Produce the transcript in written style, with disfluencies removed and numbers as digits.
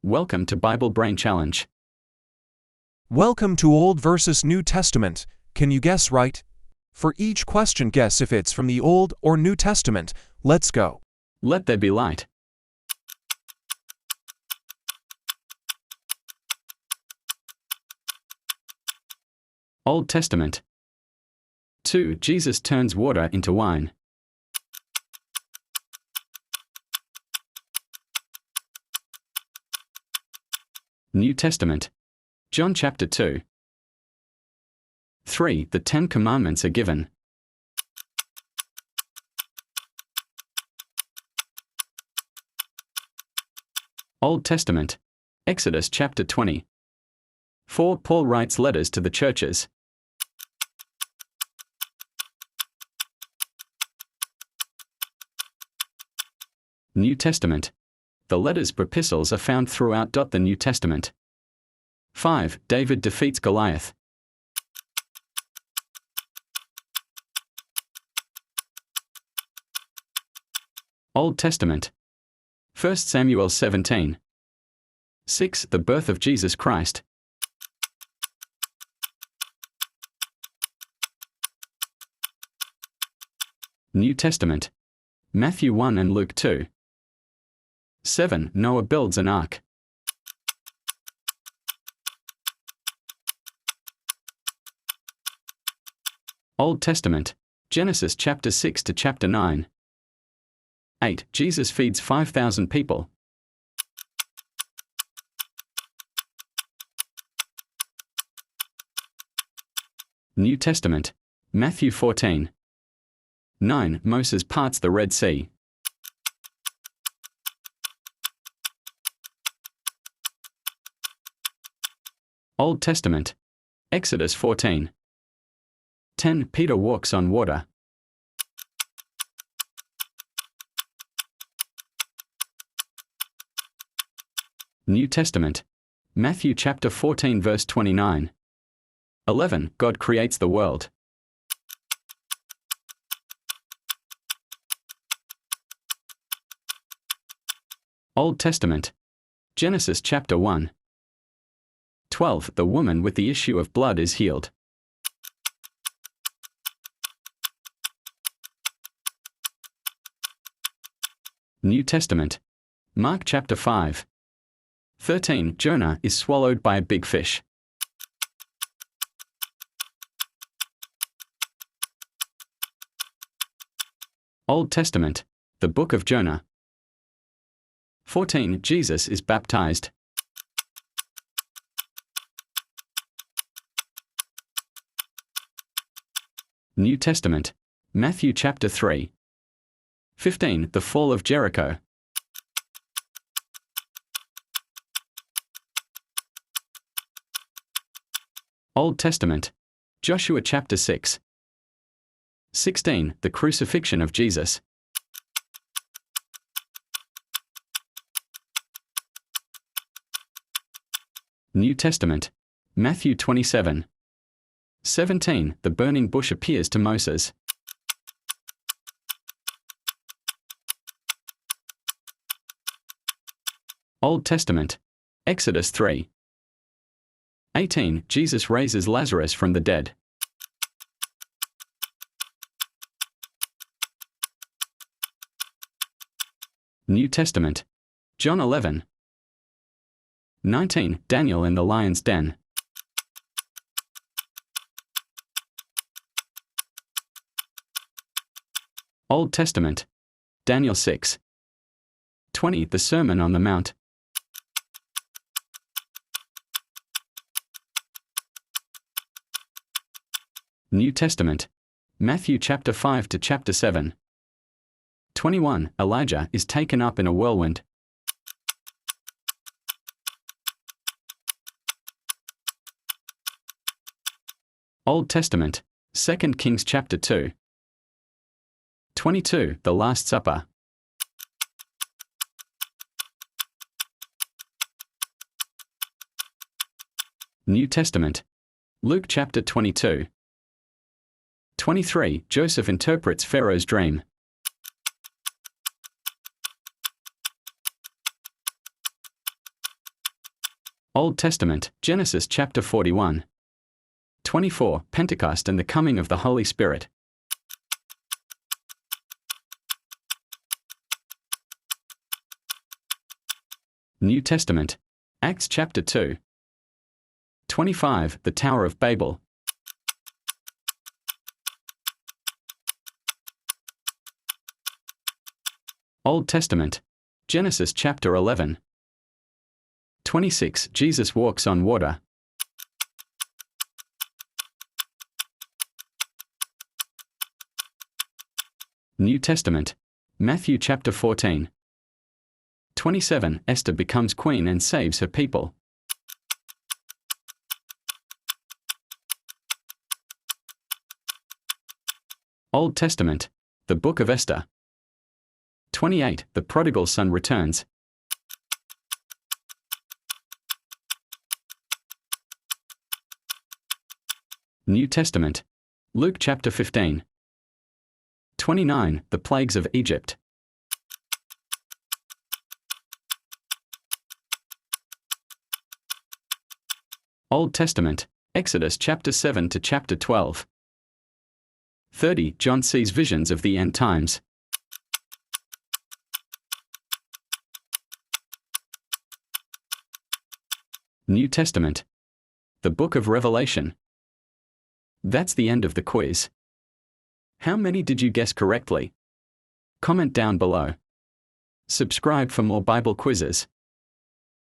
Welcome to Bible Brain Challenge. Welcome to Old versus New Testament. Can you guess right? For each question, guess if it's from the Old or New Testament. Let's go. Let there be light. Old Testament. 2. Jesus turns water into wine. New Testament. John chapter 2. 3. The Ten Commandments are given. Old Testament. Exodus chapter 20. 4. Paul writes letters to the churches. New Testament. The letters epistles are found throughout the New Testament. 5. David defeats Goliath. Old Testament. 1 Samuel 17. 6. The birth of Jesus Christ. New Testament. Matthew 1 and Luke 2. 7. Noah builds an ark. Old Testament. Genesis chapter 6 to chapter 9. 8. Jesus feeds 5,000 people. New Testament. Matthew 14. 9. Moses parts the Red Sea. Old Testament. Exodus 14. 10. Peter walks on water. New Testament. Matthew chapter 14 verse 29. 11. God creates the world. Old Testament. Genesis chapter 1. 12. The woman with the issue of blood is healed. New Testament. Mark chapter 5. 13. Jonah is swallowed by a big fish. Old Testament. The Book of Jonah. 14. Jesus is baptized. New Testament. Matthew chapter 3. 15. The fall of Jericho. Old Testament. Joshua chapter 6. 16. The crucifixion of Jesus. New Testament. Matthew 27. 17. The burning bush appears to Moses. Old Testament. Exodus 3. 18. Jesus raises Lazarus from the dead. New Testament. John 11. 19. Daniel in the lion's den. Old Testament. Daniel 6. 20. The Sermon on the Mount. New Testament. Matthew chapter 5 to chapter 7. 21. Elijah is taken up in a whirlwind. Old Testament. 2 Kings chapter 2. 22. The Last Supper. New Testament. Luke chapter 22. 23. Joseph interprets Pharaoh's dream. Old Testament, Genesis chapter 41. 24. Pentecost and the coming of the Holy Spirit. New Testament, Acts chapter 2. 25. The Tower of Babel. Old Testament, Genesis chapter 11. 26. Jesus walks on water. New Testament, Matthew chapter 14. 27. Esther becomes queen and saves her people. Old Testament, the Book of Esther. 28. The prodigal son returns. New Testament, Luke chapter 15. 29. The plagues of Egypt. Old Testament, Exodus chapter 7 to chapter 12. 30. John sees visions of the end times. New Testament, the Book of Revelation. That's the end of the quiz. How many did you guess correctly? Comment down below. Subscribe for more Bible quizzes.